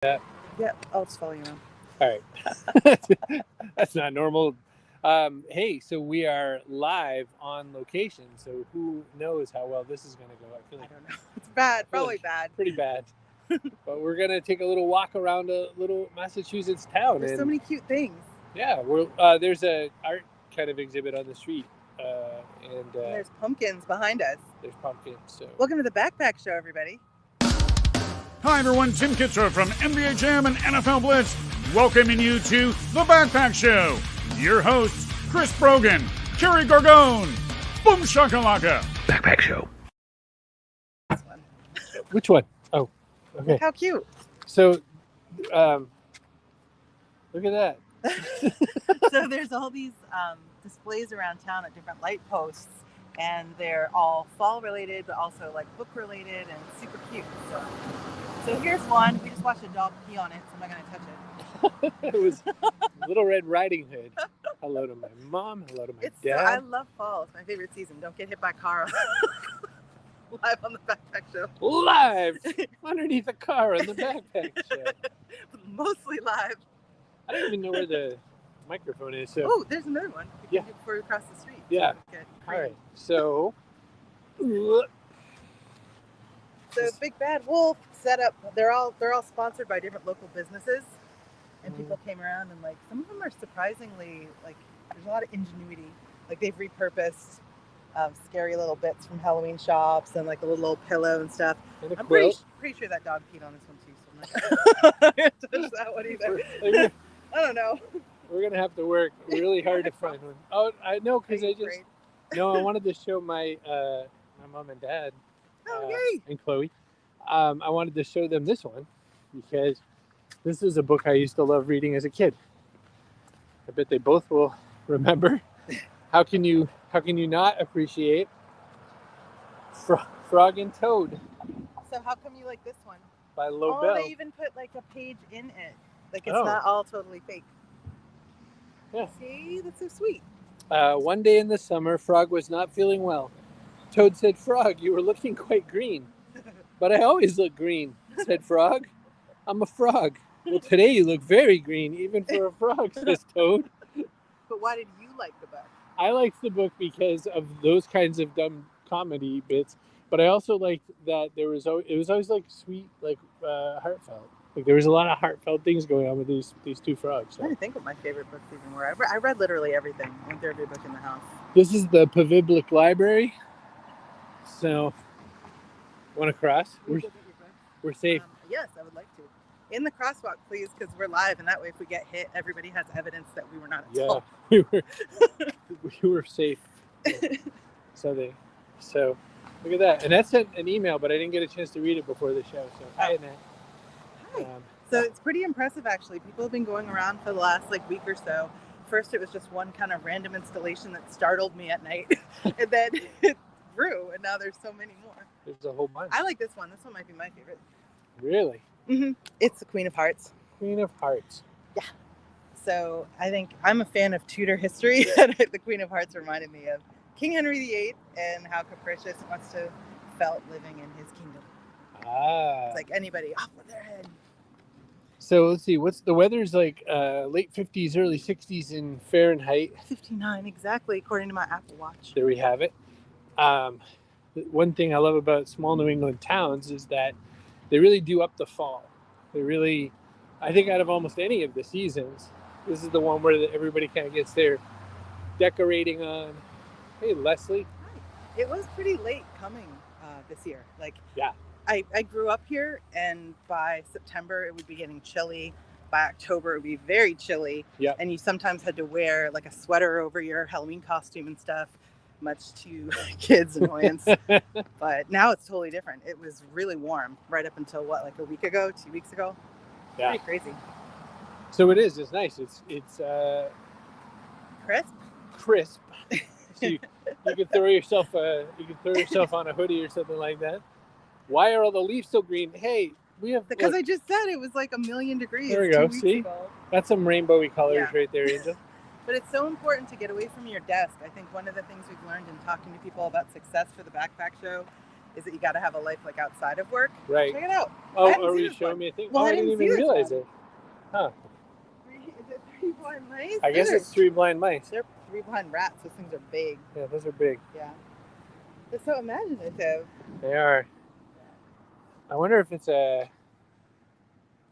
that? Yeah, I'll just follow you around. All right. That's not normal. Hey, so we are live on location. So who knows how well this is going to go? I feel like I don't know. It's bad. Probably bad. Pretty bad. But we're going to take a little walk around a little Massachusetts town. There's so many cute things. Yeah, there's a art kind of exhibit on the street. And there's pumpkins behind us. There's pumpkins. So welcome to the Backpack Show, everybody. Hi, everyone. Tim Kitzer from NBA Jam and NFL Blitz, welcoming you to the Backpack Show. Your hosts, Chris Brogan, Kerry Gorgone, Boom Shakalaka. Backpack Show. Which one? Oh, okay. Look how cute. So, look at that. So there's all these displays around town at different light posts, and they're all fall related, but also like book related and super cute. So here's one. We just watched a dog pee on it, so I'm not going to touch it. It was Little Red Riding Hood. Hello to my mom. Hello to my dad. I love fall. It's my favorite season. Don't get hit by a car. Live on the Backpack Show. Live underneath a car on the Backpack Show. Mostly live. I don't even know where the microphone is. So. Oh, there's another one. Yeah. Before we cross the street. Yeah. All right. So Big Bad Wolf set up. They're all sponsored by different local businesses, and people came around and like some of them are surprisingly like there's a lot of ingenuity. Like they've repurposed scary little bits from Halloween shops and like a little old pillow and stuff. And I'm pretty sure that dog peed on this one too, so I'm not gonna touch that one either. I don't know. We're gonna have to work really hard to find one. Oh, I know because I wanted to show my mom and dad. And Chloe. I wanted to show them this one because this is a book I used to love reading as a kid. I bet they both will remember. How can you not appreciate Frog and Toad? So how come you like this one? By Lobel. They even put like a page in it. Like it's not all totally fake. Yeah. See, that's so sweet. One day in the summer, Frog was not feeling well. Toad said, "Frog, you were looking quite green." "But I always look green," said Frog. "I'm a frog." "Well, today you look very green, even for a frog," says Toad. But why did you like the book? I liked the book because of those kinds of dumb comedy bits, but I also liked that it was always like sweet, like heartfelt. Like there was a lot of heartfelt things going on with these two frogs. So. I didn't think what my favorite books even were. I read literally everything. I went through every book in the house. This is the Paviblic Library. So, want to cross? We're safe. Yes, I would like to. In the crosswalk, please, because we're live, and that way, if we get hit, everybody has evidence that we were not at fault. We were safe. So look at that, and that's an email, but I didn't get a chance to read it before the show. So hi, Annette. Hi. So it's pretty impressive, actually. People have been going around for the last week or so. First, it was just one kind of random installation that startled me at night, and then it grew, and now there's so many more. There's a whole bunch. I like this one. This one might be my favorite. Really? Mm-hmm. It's the Queen of Hearts. Queen of Hearts. Yeah. So I think I'm a fan of Tudor history, and the Queen of Hearts reminded me of King Henry VIII and how capricious it must have felt living in his kingdom. It's like anybody off with their head. So let's see, what's the weather's like late 50s, early 60s in Fahrenheit. 59, exactly, according to my Apple Watch. There we have it. One thing I love about small New England towns is that they really do up the fall. They really, I think out of almost any of the seasons, this is the one where everybody kind of gets their decorating on. Hey, Leslie. Hi. It was pretty late coming this year. Yeah. I grew up here, and by September it would be getting chilly. By October it would be very chilly. Yeah. And you sometimes had to wear like a sweater over your Halloween costume and stuff, much to kids' annoyance. But now it's totally different. It was really warm right up until like a week ago, 2 weeks ago. Yeah. Pretty crazy. So it is. It's nice. It's crisp. So you can throw yourself on a hoodie or something like that. Why are all the leaves so green? Hey, we have because I just said it was like 1,000,000 degrees. There we go. 2 weeks See, ago. That's some rainbowy colors right there, Angel. But it's so important to get away from your desk. I think one of the things we've learned in talking to people about success for the Backpack Show is that you got to have a life like outside of work. Right. Check it out. Oh, are you showing me a thing? Well, I didn't even realize it. Huh. Is it 3 blind mice? I guess it's 3 blind mice. They're 3 blind rats. Those things are big. Yeah, those are big. Yeah. They're so imaginative. They are. I wonder if it's a...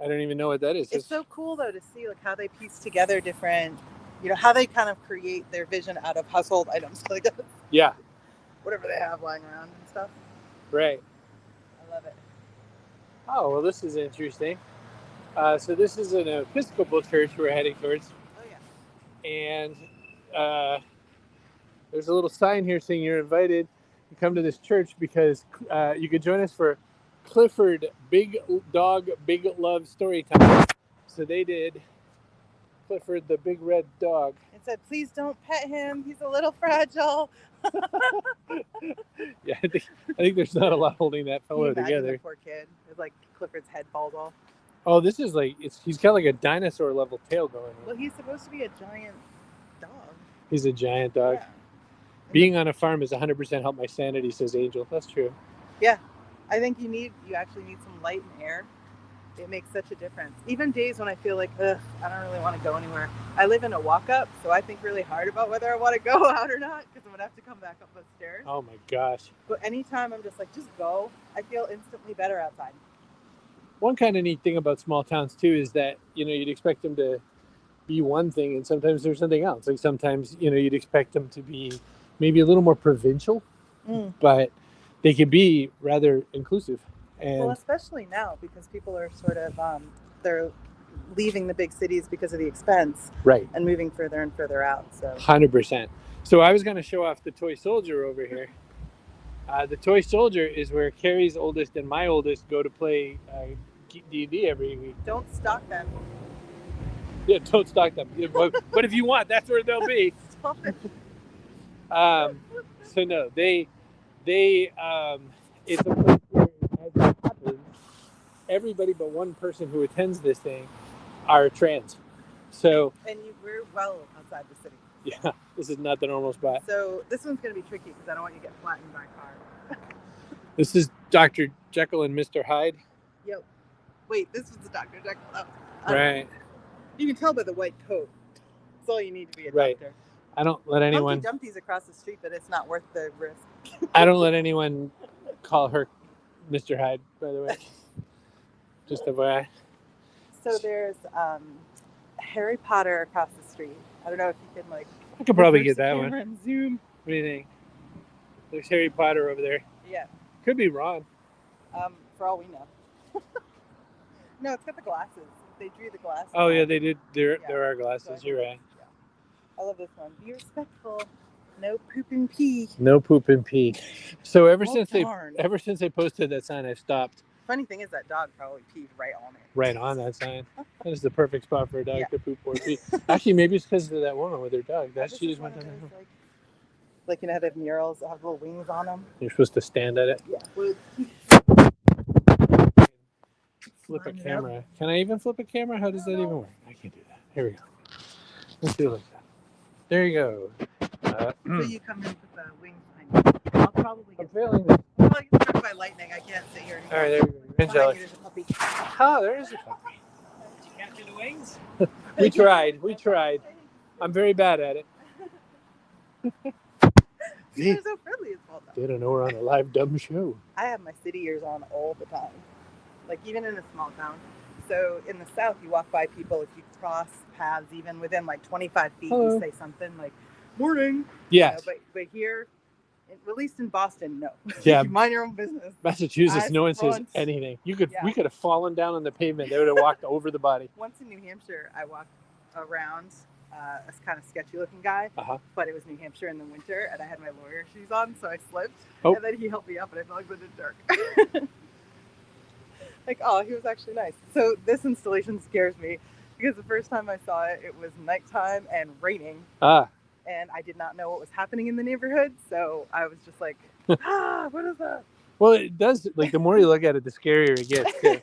I don't even know what that is. It's so cool, though, to see like how they piece together different... how they kind of create their vision out of household items. Like yeah. Whatever they have lying around and stuff. Right. I love it. Oh, well, this is interesting. So this is an Episcopal church we're heading towards. Oh, yeah. And there's a little sign here saying you're invited to come to this church because you could join us for Clifford Big Dog Big Love Story Time. So they did Clifford the Big Red Dog. It said, please don't pet him. He's a little fragile. Yeah, I think there's not a lot holding that fellow together. The poor kid. It's like Clifford's head falls off. Oh, this is like, he's got like a dinosaur level tail going on. Well, he's supposed to be a giant dog. He's a giant dog. Yeah. Being on a farm is 100% help my sanity, says Angel. That's true. Yeah. I think you actually need some light and air. It makes such a difference. Even days when I feel like, I don't really want to go anywhere. I live in a walk-up, so I think really hard about whether I want to go out or not because I'm going to have to come back up the stairs. Oh my gosh. But anytime I'm just like, just go, I feel instantly better outside. One kind of neat thing about small towns, too, is that, you'd expect them to be one thing, and sometimes there's something else. Like sometimes, you'd expect them to be maybe a little more provincial, but they can be rather inclusive. And well, especially now because people are sort of, they're leaving the big cities because of the expense. Right. And moving further and further out. So 100%. So I was going to show off the toy soldier over here. The toy soldier is where Carrie's oldest and my oldest go to play D&D every week. Don't stock them. Yeah, don't stock them. But if you want, that's where they'll be. Stop it. So no, they it's a place where, as it happens, everybody but one person who attends this thing are trans. So and we're well outside the city. Yeah, this is not the normal spot. So this one's going to be tricky because I don't want you to get flattened by a car. This is Dr. Jekyll and Mr. Hyde. Yep. Wait, this was the Dr. Jekyll. Oh, right. You can tell by the white coat. That's all you need to be a right. doctor. I don't let anyone... Humpty Dumpty's across the street, but it's not worth the risk. I don't let anyone call her Mr. Hyde, by the way. Just FYI. So there's Harry Potter across the street. I don't know if you can, like... I could probably get that one. And zoom. What do you think? There's Harry Potter over there. Yeah. Could be Ron. For all we know. No, it's got the glasses. They drew the glasses. Oh, yeah, they did. There are glasses. You're right. Yeah. I love this one. Be respectful. No poop and pee. No poop and pee. So ever since they posted that sign, I've stopped. Funny thing is that dog probably peed right on it. Right on that sign. That is the perfect spot for a dog to poop or pee. Actually, maybe it's because of that woman with her dog. She just went down there. Like, they have murals that have little wings on them. You're supposed to stand at it. Yeah. Flip a camera. Can I even flip a camera? How does that even work? I can't do that. Here we go. Let's do it like that. There you go. So you come in with the wings behind you. I'll probably get struck by lightning. I can't sit here anymore. All right, there we go. Angelic. There's a puppy. Oh, there is a puppy. Did you capture the wings? We tried. I'm very bad at it. They're so friendly as well. They don't know we're on a live dumb show. I have my city ears on all the time. Like, even in a small town. So in the South, you walk by people, if you cross paths, even within like 25 feet, you say something like, morning. Yes. But here, at least in Boston, no. Yeah. You mind your own business. Massachusetts, no one says anything. We could have fallen down on the pavement. They would have walked over the body. Once in New Hampshire, I walked around a kind of sketchy looking guy, but it was New Hampshire in the winter, and I had my lawyer shoes on, so I slipped. And then he helped me up, and I felt like it was dark. Like, oh, he was actually nice. So this installation scares me because the first time I saw it, it was nighttime and raining. And I did not know what was happening in the neighborhood. So I was just like, what is that? Well, it does. Like, the more you look at it, the scarier it gets. Too.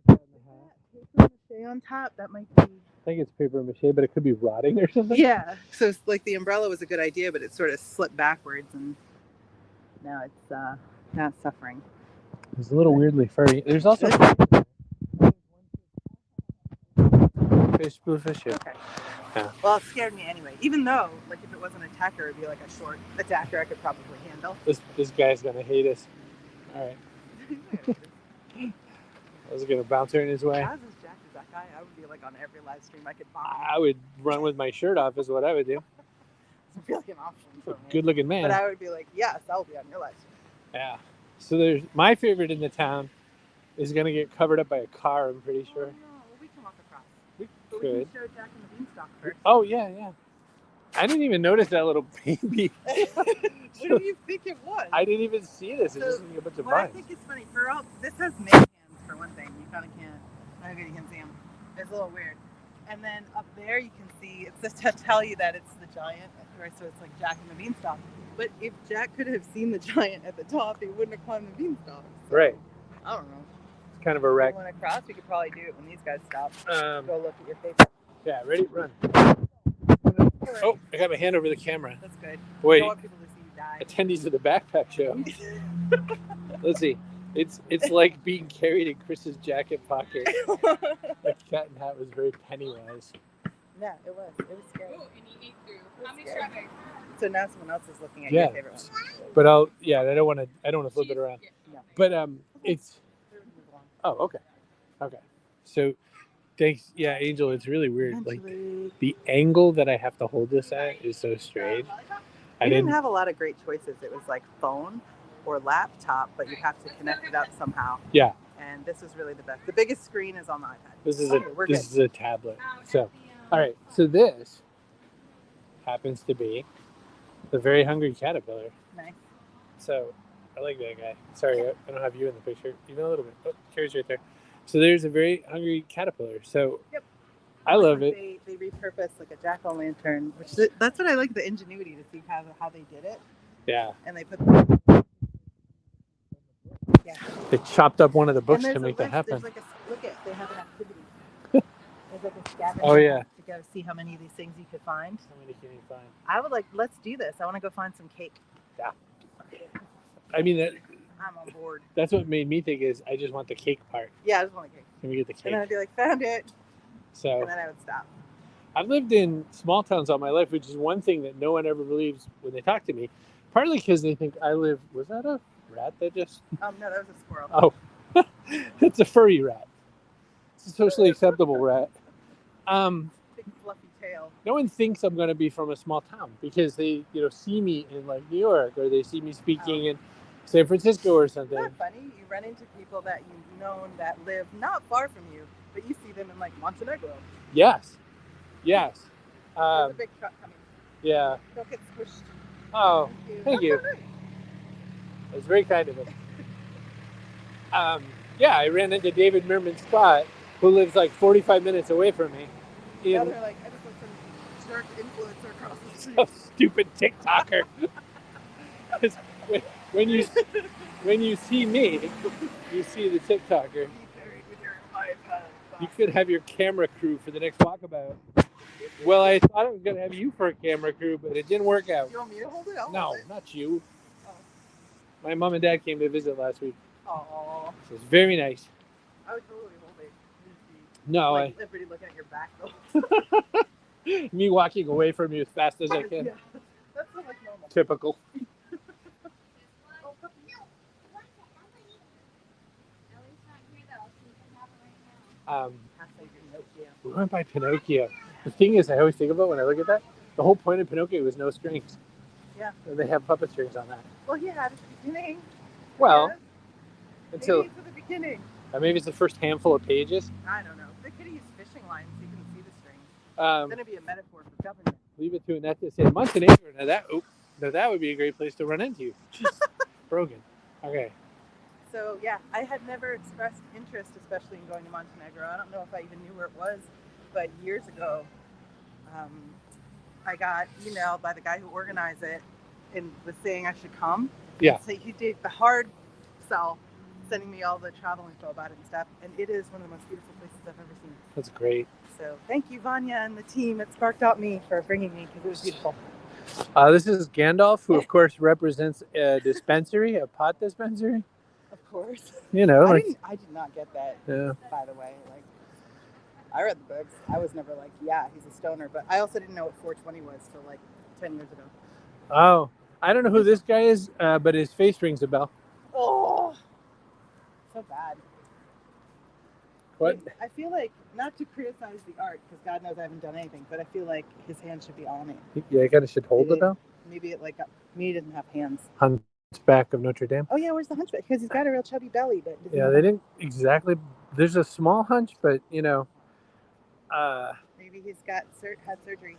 Paper mache on top, that might be. I think it's paper mache, but it could be rotting or something. Yeah. So, like, the umbrella was a good idea, but it sort of slipped backwards and Now it's suffering. It's a little weirdly furry. There's also bluefish. Yeah. Okay. Yeah. Well, it scared me anyway. Even though, like, if it wasn't an attacker, it'd be like a short attacker I could probably handle. This guy's gonna hate us. All right. I was gonna bounce her in his way. If I was as jacked as that guy, I would be like on every live stream I could find. I would run with my shirt off, is what I would do. It's really an option for me. Good looking man. But I would be like, yes, I'll be on your live stream. Yeah. So there's my favorite in the town is gonna get covered up by a car. I'm pretty sure. Oh, no. Well, we can walk across. We But could. we can show Jack and the Beanstalk first. Oh yeah. I didn't even notice that little baby. What do you think it was? I didn't even see this. It's So, just a bunch of what I vines. think is funny, this has man hands for one thing. You kind of can't. I don't think you can see them. It's a little weird. And then up there you can see, it's just to tell you that it's the giant, right? So it's like Jack and the Beanstalk. But if Jack could have seen the giant at the top, he wouldn't have climbed the Beanstalk. So, Right. I don't know. It's kind of a If wreck. we went across, we could probably do it when these guys stop. Um, Go look at your paper. yeah. Ready? Run. Oh, I got my hand over the camera. That's good. Wait. I don't want people to see you die. Attendees of the backpack show. Let's see. It's like being carried in Chris's jacket pocket. The cat and hat was very Pennywise. Yeah, it was. It was scary. Ooh, and you ate through. How many strawberries? So now someone else is looking at Yeah. your favorite one. But I don't want to flip it around. No. But it's okay. So thanks. Yeah, Angel, it's really weird. Like Eventually. the angle that I have to hold this at is so strange. We didn't have a lot of great choices. It was like phone or laptop, but you have to connect it up somehow. Yeah. And this is really the best. The biggest screen is on the iPad. This is We're this good. is a tablet. So all right. So this happens to be the very hungry caterpillar. Nice. So I like that guy. Sorry, I don't have you in the picture. Even a little bit. Oh, Carrie's right there. So there's a very hungry caterpillar. So Yep. I love it. They repurposed like a jack-o'-lantern, which that's what I like, the ingenuity to see how they did it. Yeah. And they put They chopped up one of the books and to there's a make that list, happen. There's like they have an activity. There's like a scavenger Oh, yeah. hunt to go see how many of these things you could find. How many can you find? I would like, let's do this. I want to go find some cake. Yeah. I mean, I'm on board. that's what made me think is I just want the cake part. Yeah, I just want a cake. Can we get the And then cake? I'd be like, found it. So And then I would stop. I've lived in small towns all my life, which is one thing that no one ever believes when they talk to me. Partly because they think I live. Was that a rat that just? No, that was a squirrel. Oh, it's a furry rat. It's a socially acceptable rat. Big fluffy tail. No one thinks I'm going to be from a small town because they, see me in like New York or they see me speaking in San Francisco or something. Isn't that funny? You run into people that you've known that live not far from you, but you see them in like Montenegro. Yes. There's Um, a big truck coming. yeah. Don't get squished. Oh, thank you. That's all right. It was very kind of him. Yeah, I ran into David Merman Scott, who lives like 45 minutes away from me. Now In they're like, I just want some shark influencer across the street. a stupid TikToker. 'Cause when you see me, you see the TikToker. Be buried with your iPad. You could have your camera crew for the next walkabout. Well, I thought I was going to have you for a camera crew, but it didn't work out. You want me to hold it? I'll No, hold it. not you. Oh. My mom and dad came to visit last week. Aw. It was very nice. I would totally hold it. No, Like, everybody looking at your back though. me walking away from you as fast as I can. Yeah. That's so much normal. Typical. Oh, puppy. Um, Hashtag Pinocchio. we went by Pinocchio. The thing is, I always think about when I look at that, the whole point of Pinocchio was no strings. Yeah. And they have puppet strings on that. Well, he had at the beginning. Well, Yeah. until Maybe it's at the beginning. maybe it's the first handful of pages. I don't know. They could have used fishing lines so you couldn't see the strings. Um, Then it'd be a metaphor for government. leave it to Annette to say Montenegro. Now that would be a great place to run into you. Jeez. Brogan. Okay. So yeah, I had never expressed interest, especially in going to Montenegro. I don't know if I even knew where it was, but years ago, I got emailed by the guy who organized it and was saying I should come. Yeah. So he did the hard sell, sending me all the travel info about it and stuff. And it is one of the most beautiful places I've ever seen. That's great. So thank you, Vanya and the team at Sparked Out Me for bringing me because it was beautiful. This is Gandalf, who of course represents a dispensary, a pot dispensary. Of course. You know, I did not get that. Yeah. By the way, like, I read the books. I was never like, yeah, he's a stoner. But I also didn't know what 420 was till like 10 years ago. Oh, I don't know who this guy is, but his face rings a bell. Oh, so bad. What? I feel like, not to criticize the art, because God knows I haven't done anything, but I feel like his hand should be on it. Yeah, he kind of should hold the bell. Maybe it like, maybe he doesn't have hands. Hunchback of Notre Dame. Oh yeah, where's the hunchback? Because he's got a real chubby belly. But Yeah, they didn't exactly. There's a small hunch, but you know. Maybe he's got had surgery.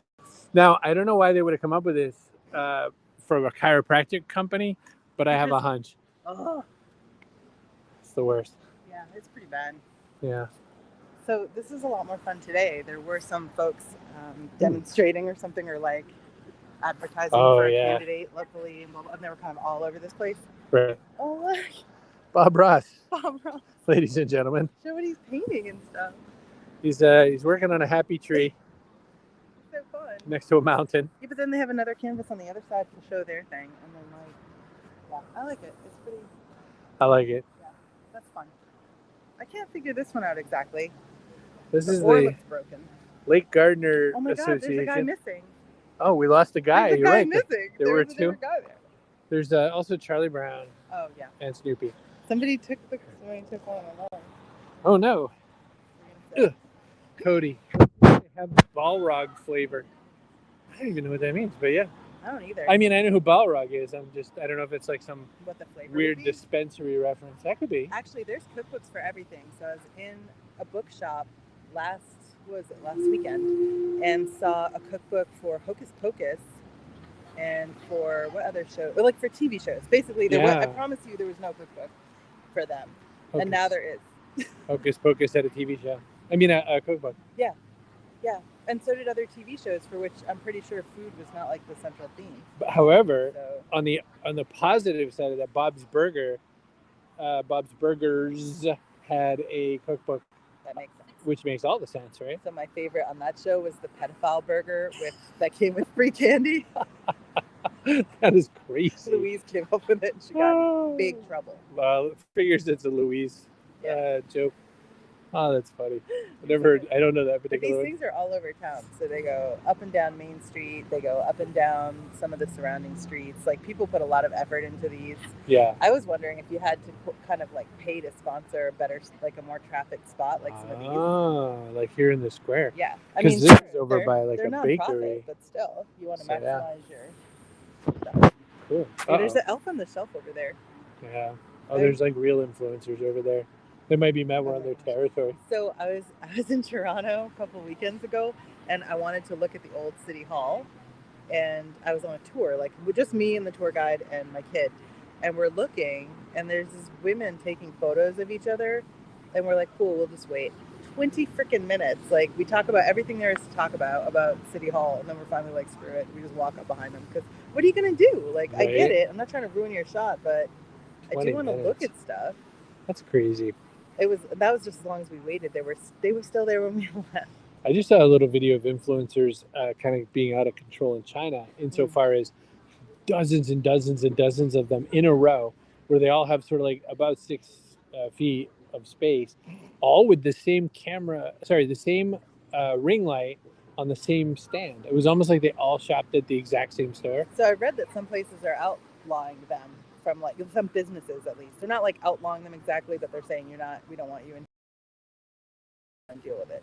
Now I don't know why they would have come up with this from a chiropractic company, but I have a hunch. Oh, It's the worst. yeah, it's pretty bad. Yeah. So this is a lot more fun today. There were some folks demonstrating or something, or like advertising for a candidate locally, and they were kind of all over this place. Right. Oh look, Bob Ross, Bob Ross. ladies and gentlemen. Show what he's painting and stuff. He's working on a happy tree So fun. next to a mountain. Yeah, but then they have another canvas on the other side to show their thing, and then like, yeah, I like it. It's pretty. I like it. Yeah, that's fun. I can't figure this one out exactly. This is oar the looks broken. Lake Gardner Oh my God, Association. there's a guy missing. Oh, we lost a guy. There's a You're guy right. missing. There were was two. a guy there. There's also Charlie Brown Oh yeah. and Snoopy. Somebody took one along. Oh no, Ugh. Cody. They have Balrog flavor. I don't even know what that means, but yeah. I don't either. I mean, I know who Balrog is. I don't know if it's like some what the flavor weird would be. dispensary reference. That could be. Actually, there's cookbooks for everything. So I was in a bookshop last weekend and saw a cookbook for Hocus Pocus and for what other show? Like for TV shows. Basically, there was, I promise you there was no cookbook for them. And now there is. Hocus Pocus had a TV show. I mean, a cookbook. Yeah. Yeah. And so did other TV shows for which I'm pretty sure food was not like the central theme. But however, So, on the positive side of that, Bob's Burgers had a cookbook, that makes sense. which makes all the sense, right? So my favorite on that show was the pedophile burger that came with free candy. That is crazy. Louise came up with it and she got in big trouble. Well, figures it's a Louise joke. Oh, that's funny. I don't know that But particular these one. things are all over town. So they go up and down Main Street. They go up and down some of the surrounding streets. Like people put a lot of effort into these. Yeah. I was wondering if you had to kind of like pay to sponsor a better, like a more trafficked spot, like some of these. Oh, like here in the square. Yeah. Because this is over by like they're a non-profit, bakery. but still, you want to So, yeah. maximize your stuff. Cool. Hey, there's an elf on the shelf over there. Yeah. Oh, there's like real influencers over there. They might be mad we're on their territory. So I was in Toronto a couple weekends ago, and I wanted to look at the old City Hall, and I was on a tour, like with just me and the tour guide and my kid, and we're looking, and there's these women taking photos of each other, and we're like, cool, we'll just wait. 20 freaking minutes. Like we talk about everything there is to talk about City Hall, and then we're finally like, screw it. We just walk up behind them because what are you gonna do? Like I get it. I'm not trying to ruin your shot, but I do want to look at stuff. That's crazy. That was just as long as we waited. They were still there when we left. I just saw a little video of influencers kind of being out of control in China, insofar as dozens and dozens and dozens of them in a row, where they all have sort of like about 6 feet of space, all with the same ring light on the same stand. It was almost like they all shopped at the exact same store. So I read that some places are outlawing them from like some businesses, at least. They're not like outlawing them exactly, but they're saying we don't want you in and deal with it.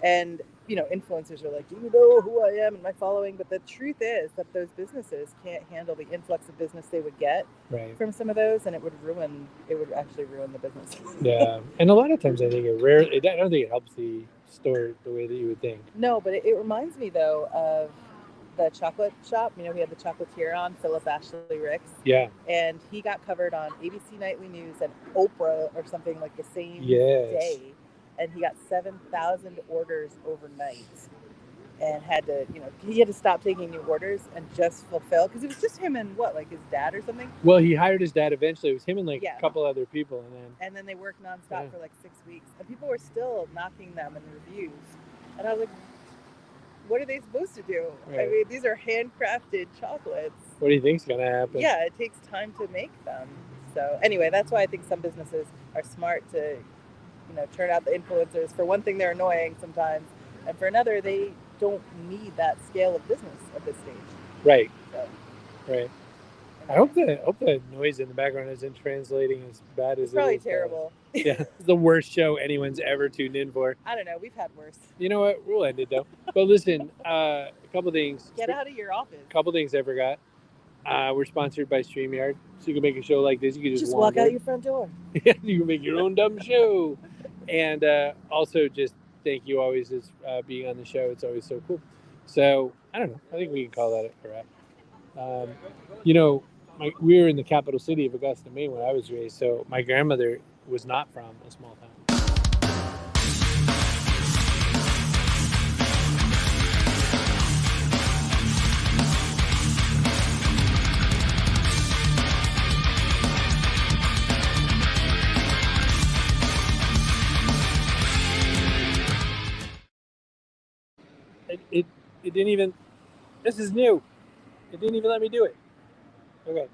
And influencers are like, do you know who I am and my following? But the truth is that those businesses can't handle the influx of business they would get from some of those, and it would actually ruin the business. Yeah, and a lot of times I think I don't think it helps the store the way that you would think. No, but it reminds me though of the chocolate shop. We had the chocolatier on, Philip Ashley Ricks. Yeah. And he got covered on ABC Nightly News and Oprah or something like the same day. And he got 7,000 orders overnight and he had to stop taking new orders and just fulfill, because it was just him and his dad or something. Well, he hired his dad eventually. It was him and a couple other people. And then they worked nonstop for 6 weeks. And people were still knocking them in reviews. And I was like, what are they supposed to do? I Right. mean, these are handcrafted chocolates. What do you think's gonna happen? Yeah, it takes time to make them. So anyway, that's why I think some businesses are smart to, turn out the influencers. For one thing, they're annoying sometimes, and for another, they don't need that scale of business at this stage. Right. So, Right. I hope the noise in the background isn't translating as bad as it's probably it is. terrible. Yeah, it's the worst show anyone's ever tuned in for. I don't know. We've had worse. You know what? We'll end it though. But listen, a couple things. Get out of your office. A couple things I forgot. We're sponsored by StreamYard, so you can make a show like this. You can just walk out your front door. Yeah, you can make your own dumb show. And also, just thank you always as being on the show. It's always so cool. So I don't know. I think we can call that a wrap. We were in the capital city of Augusta, Maine when I was raised. So my grandmother was not from a small town. It didn't even. This is new. It didn't even let me do it. Okay.